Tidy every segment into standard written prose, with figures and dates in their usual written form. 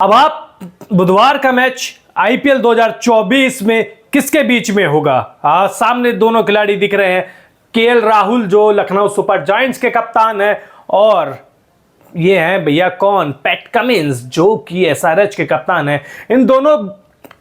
अब आप बुधवार का मैच आईपीएल 2024 में किसके बीच में होगा? सामने दोनों खिलाड़ी दिख रहे हैं, केएल राहुल जो लखनऊ सुपर जायंट्स के कप्तान है, और ये हैं भैया कौन, पैट कमिंस जो कि एसआरएच के कप्तान है। इन दोनों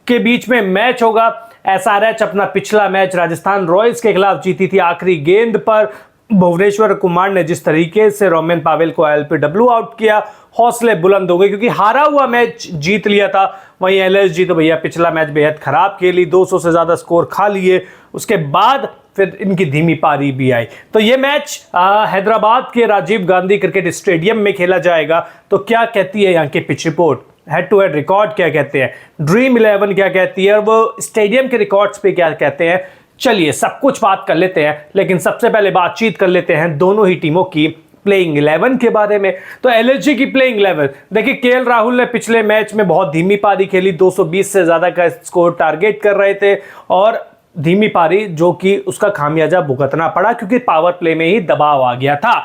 के बीच में मैच होगा। एसआरएच अपना पिछला मैच राजस्थान रॉयल्स के खिलाफ जीती थी आखिरी गेंद पर। भुवनेश्वर कुमार ने जिस तरीके से रोमेन पावेल को एलपीडब्ल्यू आउट किया, हौसले बुलंद हो गए क्योंकि हारा हुआ मैच जीत लिया था। वहीं एलएसजी तो भैया पिछला मैच बेहद खराब खेली, 200 से ज्यादा स्कोर खा लिए, उसके बाद फिर इनकी धीमी पारी भी आई। तो ये मैच हैदराबाद के राजीव गांधी क्रिकेट स्टेडियम में खेला जाएगा। तो क्या कहती है यहाँ की pitch report, head to head record क्या कहते हैं, ड्रीम 11 क्या कहती है, वो स्टेडियम के रिकॉर्ड्स पे क्या कहते हैं, चलिए सब कुछ बात कर लेते हैं। लेकिन सबसे पहले बातचीत कर लेते हैं दोनों ही टीमों की प्लेइंग 11 के बारे में। तो एलएसजी की प्लेइंग 11 देखिए, केएल राहुल ने पिछले मैच में बहुत धीमी पारी खेली, 220 से ज्यादा का स्कोर टारगेट कर रहे थे, और धीमी पारी जो कि उसका खामियाजा भुगतना पड़ा क्योंकि पावर प्ले में ही दबाव आ गया था।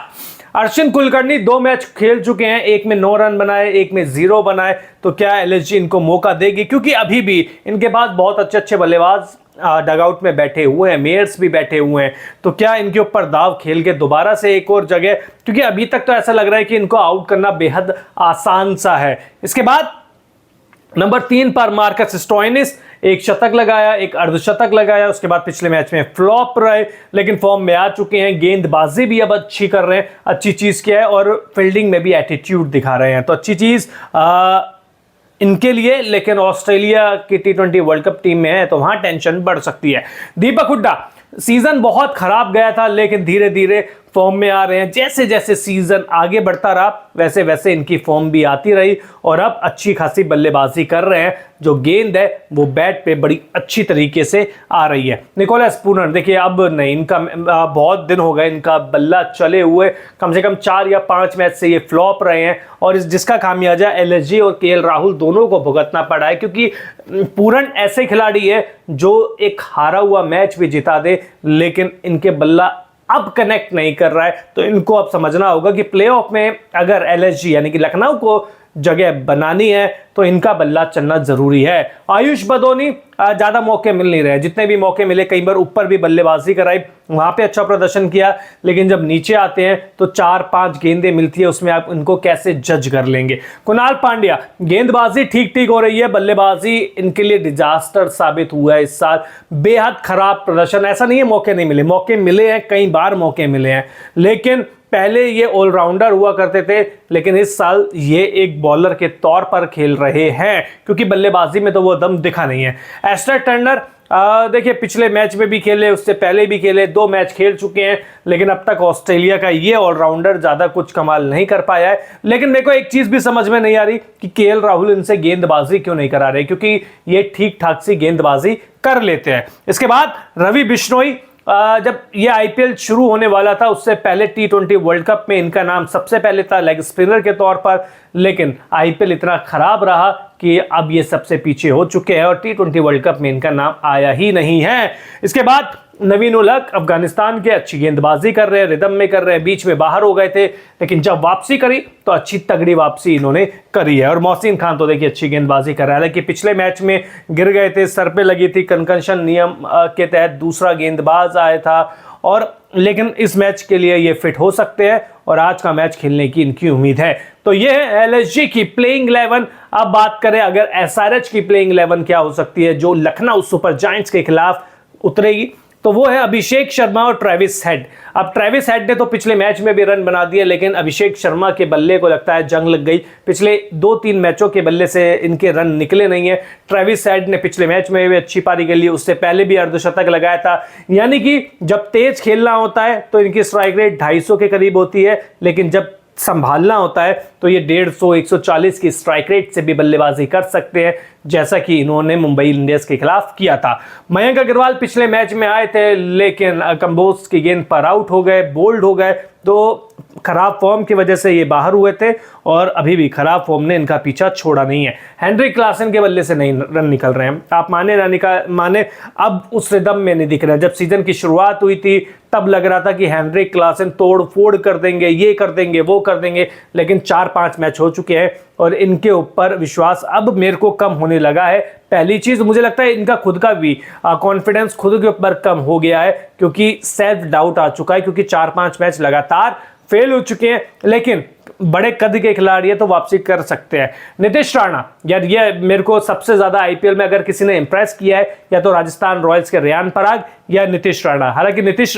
अश्विन कुलकर्णी 2 मैच खेल चुके हैं, एक में 9 रन बनाए, एक में 0 बनाए। तो क्या एलएसजी इनको मौका देगी? क्योंकि अभी भी इनके पास बहुत अच्छे बल्लेबाज डगआउट में बैठे हुए हैं, मेयर्स भी बैठे हुए हैं। तो क्या इनके ऊपर दाव खेल के दोबारा से एक और जगह, क्योंकि अभी तक तो ऐसा लग रहा है कि इनको आउट करना बेहद आसान सा है। इसके बाद नंबर 3 पर मार्कस स्टोइनिस, एक शतक लगाया, एक अर्धशतक लगाया। उसके बाद पिछले मैच में फ्लॉप रहे, लेकिन फॉर्म में आ चुके हैं। गेंदबाजी भी अब अच्छी कर रहे हैं, अच्छी चीज क्या है, और फील्डिंग में भी एटीट्यूड दिखा रहे हैं। तो अच्छी चीज इनके लिए। लेकिन ऑस्ट्रेलिया की T20 वर्ल्ड कप टीम में है तो वहां टेंशन बढ़ सकती है। दीपक हुड्डा, सीजन बहुत खराब गया था लेकिन धीरे धीरे फॉर्म में आ रहे हैं। जैसे जैसे सीजन आगे बढ़ता रहा वैसे वैसे इनकी फॉर्म भी आती रही, और अब अच्छी खासी बल्लेबाजी कर रहे हैं। जो गेंद है वो बैट पे बड़ी अच्छी तरीके से आ रही है। निकोलस पूरन देखिए, अब नहीं, इनका बहुत दिन हो गए इनका बल्ला चले हुए, कम से कम 4 या 5 मैच से ये फ्लॉप रहे हैं, और जिसका खामियाजा एलएसजी और केएल राहुल दोनों को भुगतना पड़ा है। क्योंकि पूरन ऐसे खिलाड़ी है जो एक हारा हुआ मैच भी जिता दे, लेकिन इनके बल्ला अब कनेक्ट नहीं कर रहा है। तो इनको अब समझना होगा कि प्लेऑफ में अगर एलएसजी यानी कि लखनऊ को जगह बनानी है तो इनका बल्ला चलना जरूरी है। आयुष बदोनी ज्यादा मौके मिल नहीं रहे, जितने भी मौके मिले कई बार ऊपर भी बल्लेबाजी कराई, वहां पे अच्छा प्रदर्शन किया, लेकिन जब नीचे आते हैं तो 4-5 गेंदें मिलती है, उसमें आप इनको कैसे जज कर लेंगे। कुणाल पांड्या, गेंदबाजी ठीक ठीक हो रही है, बल्लेबाजी इनके लिए डिजास्टर साबित हुआ है इस साल। बेहद खराब प्रदर्शन, ऐसा नहीं है मौके नहीं मिले, मौके मिले हैं, कई बार मौके मिले हैं, लेकिन पहले ये ऑलराउंडर हुआ करते थे, लेकिन इस साल ये एक बॉलर के तौर पर खेल रहे हैं क्योंकि बल्लेबाजी में तो वो दम दिखा नहीं है। एस्टर टर्नर देखिए, पिछले मैच में भी खेले, उससे पहले भी खेले, 2 मैच खेल चुके हैं, लेकिन अब तक ऑस्ट्रेलिया का ये ऑलराउंडर ज्यादा कुछ कमाल नहीं कर पाया है। लेकिन मेरे को एक चीज भी समझ में नहीं आ रही कि केएल राहुल इनसे गेंदबाजी क्यों नहीं करा रहे, क्योंकि ये ठीक ठाक सी गेंदबाजी कर लेते हैं। इसके बाद रवि बिश्नोई, जब ये आईपीएल शुरू होने वाला था उससे पहले T20 वर्ल्ड कप में इनका नाम सबसे पहले था लेग स्पिनर के तौर पर, लेकिन आईपीएल इतना खराब रहा कि अब ये सबसे पीछे हो चुके हैं और T20 वर्ल्ड कप में इनका नाम आया ही नहीं है। इसके बाद नवीन उल हक, अफगानिस्तान के, अच्छी गेंदबाजी कर रहे हैं, रिदम में कर रहे हैं, बीच में बाहर हो गए थे, लेकिन जब वापसी करी तो अच्छी तगड़ी वापसी इन्होंने करी है। और मोहसिन खान तो देखिए अच्छी गेंदबाजी कर रहा है, हालांकि पिछले मैच में गिर गए थे, सर पे लगी थी, कंकशन नियम के तहत दूसरा गेंदबाज आया था, और लेकिन इस मैच के लिए ये फिट हो सकते हैं और आज का मैच खेलने की इनकी उम्मीद है। तो ये है एलएसजी की प्लेइंग 11। अब बात करें अगर एसआरएच की प्लेइंग 11 क्या हो सकती है जो लखनऊ सुपर जायंट्स के खिलाफ उतरेगी, तो वो है अभिषेक शर्मा और ट्रेविस हेड। अब ट्रेविस हेड ने तो पिछले मैच में भी रन बना दिए, लेकिन अभिषेक शर्मा के बल्ले को लगता है जंग लग गई, पिछले 2-3 मैचों के बल्ले से इनके रन निकले नहीं है। ट्रेविस हेड ने पिछले मैच में भी अच्छी पारी खेली, उससे पहले भी अर्धशतक लगाया था। यानी कि जब तेज खेलना होता है तो इनकी स्ट्राइक रेट 250 के करीब होती है, लेकिन जब संभालना होता है तो ये 150-140 की स्ट्राइक रेट से भी बल्लेबाजी कर सकते हैं, जैसा कि इन्होंने मुंबई इंडियंस के खिलाफ किया था। मयंक अग्रवाल पिछले मैच में आए थे, लेकिन कंबोज की गेंद पर आउट हो गए, बोल्ड हो गए, तो खराब फॉर्म की वजह से ये बाहर हुए थे, और अभी भी खराब फॉर्म ने इनका पीछा छोड़ा नहीं है। हेनरिक क्लासन के बल्ले से नहीं रन निकल रहे हैं, आप माने ना माने, अब उस रिदम में नहीं दिख रहे हैं। जब सीजन की शुरुआत हुई थी तब लग रहा था कि हेनरिक क्लासन तोड़ फोड़ कर देंगे, ये कर देंगे, वो कर देंगे, लेकिन 4-5 मैच हो चुके हैं और इनके ऊपर विश्वास अब मेरे को कम होने लगा है। पहली चीज मुझे लगता है इनका खुद का भी कॉन्फिडेंस खुद के ऊपर कम हो गया है, क्योंकि सेल्फ डाउट आ चुका है, क्योंकि 4-5 मैच लगातार फेल हो चुके हैं। लेकिन बड़े कद के खिलाड़ी है तो वापसी कर सकते हैं। नीतीश राणा यार, ये मेरे को सबसे ज्यादा आईपीएल में अगर किसी ने इंप्रेस किया है या तो राजस्थान रॉयल्स के रेयान पराग या नीतीश राणा। हालांकि नीतीश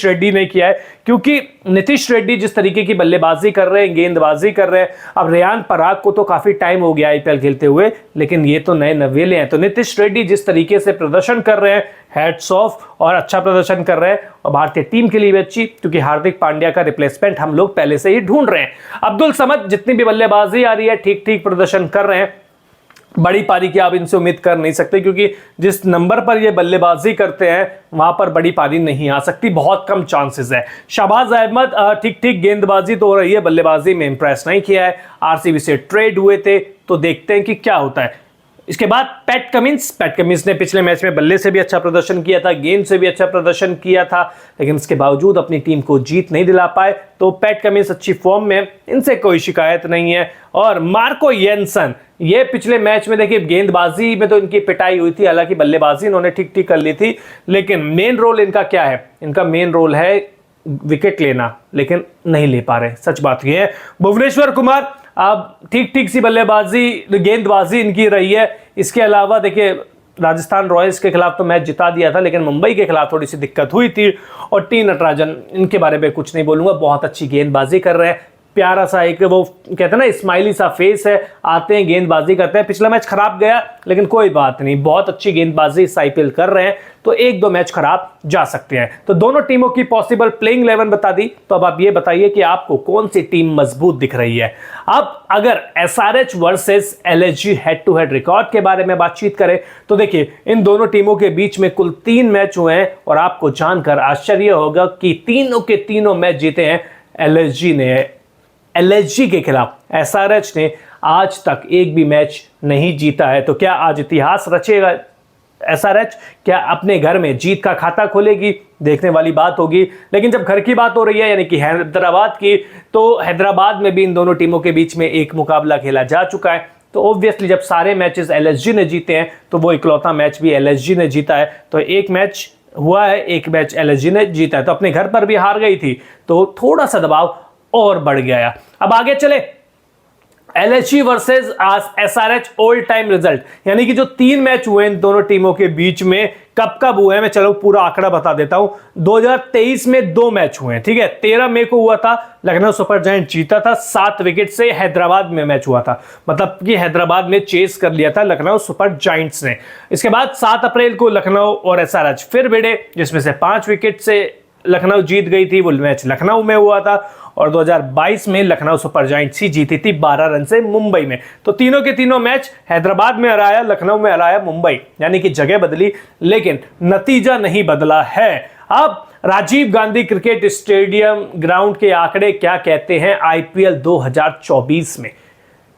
रेड्डी ने किया है, क्योंकि नीतीश रेड्डी जिस तरीके की बल्लेबाजी कर रहे हैं, गेंदबाजी कर रहे हैं। अब रेयान पराग को तो काफी टाइम हो गया आईपीएल खेलते हुए, लेकिन ये तो नए नवेले हैं। तो नीतीश रेड्डी जिस तरीके से प्रदर्शन कर रहे हैं, हैट्स ऑफ, और अच्छा प्रदर्शन कर रहे हैं, और भारतीय टीम के लिए भी अच्छी, क्योंकि हार्दिक पांड्या का रिप्लेसमेंट हम लोग पहले से ही ढूंढ रहे हैं। अब्दुल समद जितनी भी बल्लेबाजी आ रही है ठीक ठीक प्रदर्शन कर रहे हैं। बड़ी पारी की आप इनसे उम्मीद कर नहीं सकते, क्योंकि जिस नंबर पर ये बल्लेबाजी करते हैं वहां पर बड़ी पारी नहीं आ सकती, बहुत कम चांसेस है। शहबाज अहमद ठीक ठीक गेंदबाजी तो हो रही है, बल्लेबाजी में इंप्रेस नहीं किया है। आरसीबी से ट्रेड हुए थे, तो देखते हैं कि क्या होता है। इसके बाद पैट कमिंस ने पिछले मैच में बल्ले से भी अच्छा प्रदर्शन किया था, गेंद से भी अच्छा प्रदर्शन किया था, लेकिन इसके बावजूद अपनी टीम को जीत नहीं दिला पाए। तो पैट कमिंस अच्छी फॉर्म में, इनसे कोई शिकायत नहीं है। और मार्को येंसन, ये पिछले मैच में देखिए गेंदबाजी में तो इनकी पिटाई हुई थी, हालांकि बल्लेबाजी इन्होंने ठीक ठीक कर ली थी, लेकिन मेन रोल इनका क्या है? इनका मेन रोल है विकेट लेना, लेकिन नहीं ले पा रहे, सच बात यह है। भुवनेश्वर कुमार अब ठीक ठीक सी बल्लेबाजी गेंदबाजी इनकी रही है। इसके अलावा देखिए राजस्थान रॉयल्स के खिलाफ तो मैच जिता दिया था, लेकिन मुंबई के खिलाफ थोड़ी सी दिक्कत हुई थी। और टी नटराजन, इनके बारे में कुछ नहीं बोलूंगा, बहुत अच्छी गेंदबाजी कर रहे हैं। प्यारा सा एक वो कहते हैं ना स्माइली सा फेस है, आते हैं गेंदबाजी करते हैं। पिछला मैच खराब गया, लेकिन कोई बात नहीं, बहुत अच्छी गेंदबाजी इस आईपीएल कर रहे हैं, तो 1-2 मैच खराब जा सकते हैं। तो दोनों टीमों की पॉसिबल प्लेइंग 11 बता दी। तो अब आप ये बताइए कि आपको कौन सी टीम मजबूत दिख रही है। अब अगर SRH versus LSG head to head record के बारे में बातचीत करें, तो देखिए इन दोनों टीमों के बीच में कुल 3 मैच हुए हैं, और आपको जानकर आश्चर्य होगा कि तीनों के तीनों मैच जीते हैं एलएसजी ने। एलएसजी के खिलाफ एसआरएच ने आज तक एक भी मैच नहीं जीता है। तो क्या आज इतिहास रचेगा एसआरएच? क्या अपने घर में जीत का खाता खोलेगी? देखने वाली बात होगी। लेकिन जब घर की बात हो रही है, यानी कि हैदराबाद की, तो हैदराबाद में भी इन दोनों टीमों के बीच में एक मुकाबला खेला जा चुका है। तो ऑब्वियसली जब सारे मैचेस एलएसजी ने जीते हैं, तो वो इकलौता मैच भी एलएसजी ने जीता है। तो एक मैच हुआ है, एक मैच एलएसजी ने जीता है। तो अपने घर पर भी हार गई थी, तो थोड़ा सा दबाव और बढ़ गया। अब आगे चले, LSG versus SRH old time result, यानी कि जो 3 मैच हुए इन दोनों टीमों के बीच में, कब कब हुए हैं मैं चलो पूरा आंकड़ा बता देता हूं। 2023 में 2 मैच हुए हैं, ठीक है। 13 मई को हुआ था, लखनऊ सुपर जायंट जीता था 7 विकेट से। हैदराबाद में मैच हुआ था, मतलब कि हैदराबाद में चेस कर लिया था लखनऊ सुपर जायंट्स ने। इसके बाद 7 अप्रैल को लखनऊ और एसआरएच फिर भिड़े, जिसमें से 5 विकेट से लखनऊ जीत गई थी। वो मैच लखनऊ में हुआ था। और 2022 में लखनऊ सुपर जायंट्स ही जीती थी 12 रन से मुंबई में। तो तीनों के तीनों मैच हैदराबाद में हराया, लखनऊ में हराया मुंबई, यानी कि जगह बदली, लेकिन नतीजा नहीं बदला है। अब Rajiv Gandhi cricket stadium ground के आंकड़े क्या कहते हैं आईपीएल 2024 में?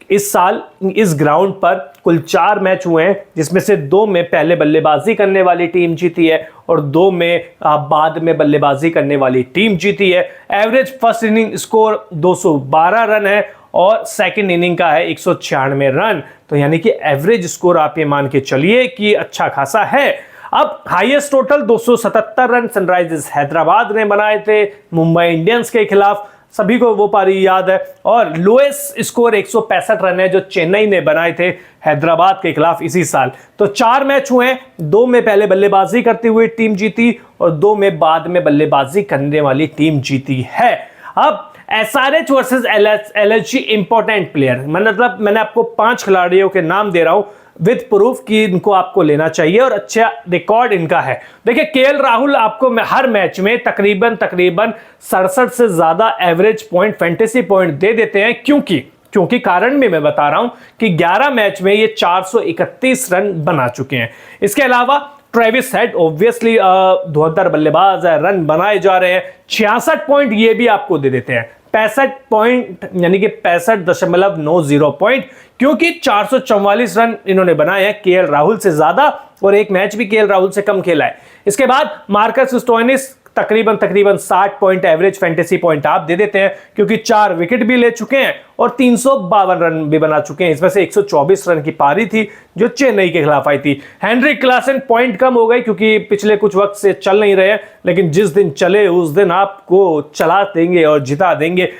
इस साल इस ग्राउंड पर कुल 4 मैच हुए हैं, जिसमें से 2 में पहले बल्लेबाजी करने वाली टीम जीती है और 2 में बाद में बल्लेबाजी करने वाली टीम जीती है। Average first inning score 212 run है और सेकंड इनिंग का है 196 रन। तो यानी कि एवरेज स्कोर आप ये मान के चलिए कि अच्छा खासा है। अब highest total 277 run Sunrisers Hyderabad ने बनाए थे मुंबई इंडियंस के खिलाफ, सभी को वो पारी याद है। और लोएस्ट स्कोर 165 रन है जो चेन्नई ने बनाए थे हैदराबाद के खिलाफ इसी साल। तो 4 मैच हुए, 2 में पहले बल्लेबाजी करती हुई टीम जीती और 2 में बाद में बल्लेबाजी करने वाली टीम जीती है। अब SRH versus LSG important player, मतलब मैंने आपको 5 खिलाड़ियों के नाम दे रहा हूं विद प्रूफ कि इनको आपको लेना चाहिए और अच्छा रिकॉर्ड इनका है। देखिए केएल राहुल आपको हर मैच में तकरीबन 67 से ज्यादा एवरेज पॉइंट, फैंटेसी पॉइंट दे देते हैं। क्योंकि कारण भी मैं बता रहा हूं कि 11 मैच में ये 431 रन बना चुके हैं। इसके अलावा ट्रेविस हेड ऑब्वियसली धुरंधर बल्लेबाज है, रन बनाए जा रहे हैं, 66 पॉइंट ये भी आपको दे देते हैं। 65 पॉइंट यानी कि 65.90 पॉइंट, क्योंकि 444 रन इन्होंने बनाए हैं केएल राहुल से ज्यादा, और एक मैच भी केएल राहुल से कम खेला है। इसके बाद मार्कस स्टोइनिस तकरीबन 60 पॉइंट एवरेज फैंटेसी पॉइंट आप दे देते हैं, क्योंकि 4 विकेट भी ले चुके हैं और 352 रन भी बना चुके हैं। इसमें से 124 रन की पारी थी जो चेन्नई के खिलाफ आई थी। हेनरिक क्लासन पॉइंट कम हो गए क्योंकि पिछले कुछ वक्त से चल नहीं रहे, लेकिन जिस दिन चले उस दिन आपको चला देंगे और जिता देंगे।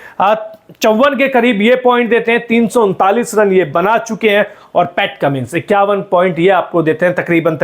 54 के करीब ये पॉइंट देते हैं, 339 रन ये बना चुके हैं। और पैट कमिंस 51 पॉइंट ये आपको देते हैं, तकरीबन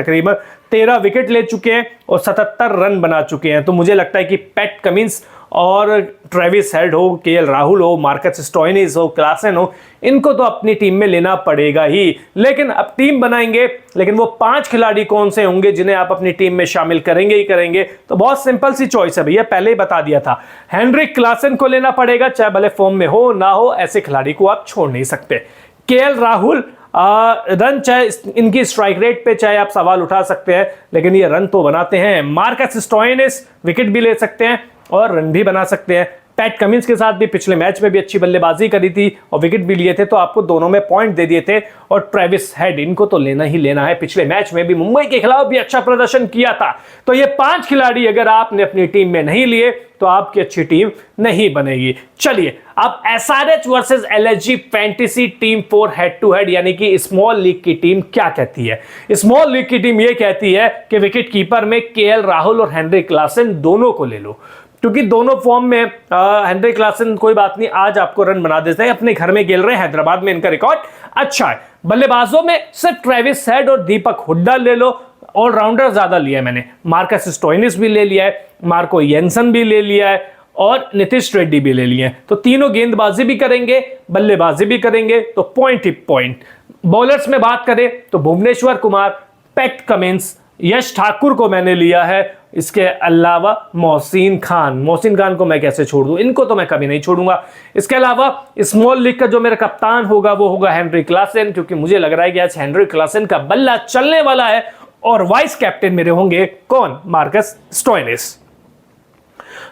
13 विकेट ले चुके हैं और 77 रन बना चुके हैं। तो मुझे लगता है कि पैट कमिंस और ट्रेविस हेड हो, केएल राहुल हो, मार्कस स्टोइनिस हो, क्लासन हो, इनको तो अपनी टीम में लेना पड़ेगा ही। लेकिन अब टीम बनाएंगे, लेकिन वो 5 खिलाड़ी कौन से होंगे जिन्हें आप अपनी टीम में शामिल करेंगे ही करेंगे? तो बहुत सिंपल सी चॉइस है भैया, पहले ही बता दिया था। हेनरिक क्लासन को लेना पड़ेगा, चाहे भले फॉर्म में हो ना हो, ऐसे खिलाड़ी को आप छोड़ नहीं सकते। केएल राहुल रन, चाहे इनकी स्ट्राइक रेट पे चाहे आप सवाल उठा सकते हैं, लेकिन ये रन तो बनाते हैं। मार्कस स्टोइनिस विकेट भी ले सकते हैं और रन भी बना सकते हैं। पैट कमिंस के साथ भी पिछले मैच में भी अच्छी बल्लेबाजी करी थी और विकेट भी लिए थे, तो आपको दोनों में पॉइंट दे दिए थे। और ट्रेविस हेड, इनको तो लेना ही लेना है, पिछले मैच में भी मुंबई के खिलाफ भी अच्छा प्रदर्शन किया था। तो ये 5 खिलाड़ी अगर आपने अपनी टीम में नहीं लिए तो आपकी अच्छी टीम नहीं बनेगी। चलिए अब SRH versus LSG fantasy team 4 head to head, यानी कि स्मॉल लीग की टीम क्या कहती है? स्मॉल लीग की टीम ये कहती है कि विकेट कीपर में केएल राहुल और हेनरिक क्लासन दोनों को ले लो, क्योंकि दोनों फॉर्म में हेनरिक क्लासन कोई बात नहीं, आज आपको रन बना देते हैं, अपने घर में खेल रहे हैं, हैदराबाद में इनका रिकॉर्ड अच्छा है। बल्लेबाजों में सिर्फ ट्रेविस हेड और दीपक हुड्डा ले लो, ऑलराउंडर ज्यादा लिया है मैंने, मार्कस स्टोइनिस भी ले लिया है, मार्को येंसन भी ले लिया है और नीतीश रेड्डी भी ले लिए हैं। तो तीनों गेंदबाजी भी करेंगे, बल्लेबाजी भी करेंगे, तो पॉइंट ही पॉइंट। बॉलर्स में बात करें तो भुवनेश्वर कुमार, पैट कमिंस, यश ठाकुर को मैंने लिया है, इसके अलावा मोहसिन खान को मैं कैसे छोड़ दूं, इनको तो मैं कभी नहीं छोड़ूंगा। इसके अलावा स्मॉल लीग का जो मेरा कप्तान होगा वो होगा हेनरिक क्लासन, क्योंकि मुझे लग रहा है कि आज हेनरिक क्लासन का बल्ला चलने वाला है। और वाइस कैप्टन मेरे होंगे कौन? Marcus Stoinis.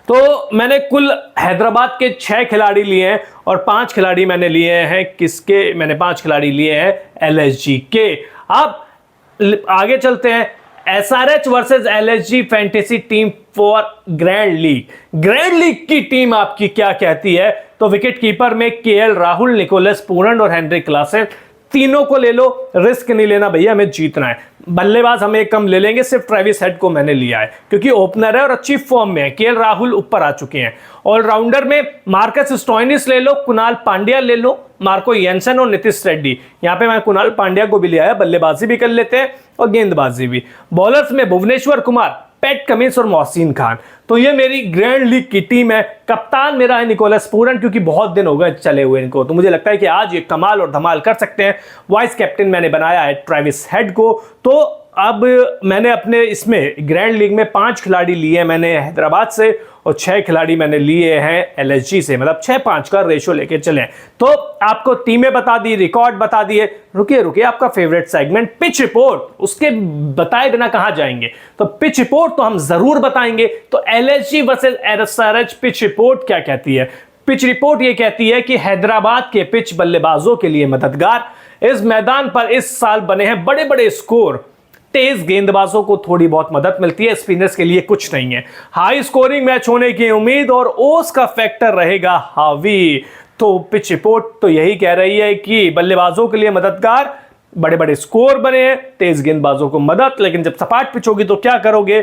तो मैंने कुल हैदराबाद के 6 खिलाड़ी लिए हैं और 5 खिलाड़ी मैंने लिए हैं किसके? मैंने 5 खिलाड़ी लिए हैं एलएसजी के। अब आगे चलते हैं, SRH versus LSG fantasy team 4 grand league की टीम आपकी क्या कहती है? तो विकेट कीपर में केएल राहुल, निकोलस पूरन और हेनरिक क्लासन, तीनों को ले लो, रिस्क नहीं लेना भैया, हमें जीतना है। बल्लेबाज हम एक कम ले लेंगे, सिर्फ ट्रेविस हेड को मैंने लिया है क्योंकि ओपनर है और अच्छी फॉर्म में है। केएल राहुल ऊपर आ चुके हैं। ऑलराउंडर में मार्कस स्टोइनिस ले लो, कुणाल पांड्या ले लो, मार्को येंसन और नीतीश रेड्डी। यहां पे मैं कुणाल पांड्या को भी लिया है, बल्लेबाजी भी कर लेते हैं और गेंदबाजी भी। बॉलर्स में भुवनेश्वर कुमार, पैट कमिंस और मोहसिन खान। तो ये मेरी ग्रैंड लीग की टीम है। कप्तान मेरा है निकोलस पूरन, क्योंकि बहुत दिन हो गए चले हुए इनको, तो मुझे लगता है कि आज ये कमाल और धमाल कर सकते हैं। वाइस कैप्टन मैंने बनाया है ट्रेविस हेड को। तो अब मैंने अपने इसमें ग्रैंड लीग में 5 खिलाड़ी लिए मैंने हैदराबाद से और 6 खिलाड़ी मैंने लिए हैं एलएसजी से, मतलब 6-5 का रेशो लेके चले। तो आपको टीमें बता दी, रिकॉर्ड बता दिए। रुकिए आपका फेवरेट सेगमेंट पिच रिपोर्ट, उसके बताए बिना कहां जाएंगे? तो पिच रिपोर्ट तो हम जरूर बताएंगे। तो LSG versus SRH pitch report क्या कहती है? पिच रिपोर्ट ये कहती है कि हैदराबाद के पिच बल्लेबाजों के लिए मददगार। इस मैदान पर इस साल बने हैं बड़े बड़े स्कोर, तेज गेंदबाजों को थोड़ी बहुत मदद मिलती है, स्पिनर्स के लिए कुछ नहीं है। हाई स्कोरिंग मैच होने की उम्मीद और ओस का फैक्टर रहेगा हावी। तो पिच रिपोर्ट तो यही कह रही है कि बल्लेबाजों के लिए मददगार, बड़े बड़े स्कोर बने हैं, तेज गेंदबाजों को मदद। लेकिन जब सपाट पिच होगी तो क्या करोगे?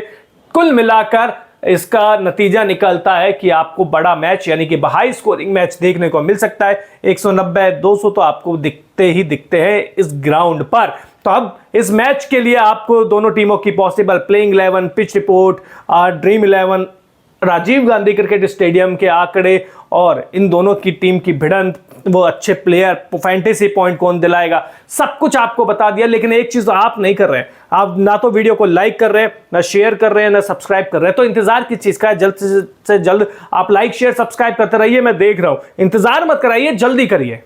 कुल मिलाकर इसका नतीजा निकलता है कि आपको बड़ा मैच यानी कि हाई स्कोरिंग मैच देखने को मिल सकता है। 190-200 तो आपको दिखते ही दिखते हैं इस ग्राउंड पर। तो अब इस मैच के लिए आपको दोनों टीमों की possible playing 11, pitch report, dream 11, Rajiv Gandhi cricket stadium के आंकड़े और इन दोनों की टीम की भिड़ंत, वो अच्छे प्लेयर, फैंटेसी पॉइंट कौन दिलाएगा, सब कुछ आपको बता दिया। लेकिन एक चीज आप नहीं कर रहे हैं, आप ना तो वीडियो को लाइक कर रहे हैं, ना शेयर कर रहे हैं, ना सब्सक्राइब कर रहे हैं। तो इंतजार किस चीज का है? जल्द से जल्द आप लाइक शेयर सब्सक्राइब करते रहिए, मैं देख रहा हूं। इंतजार मत कराइए, जल्दी करिए।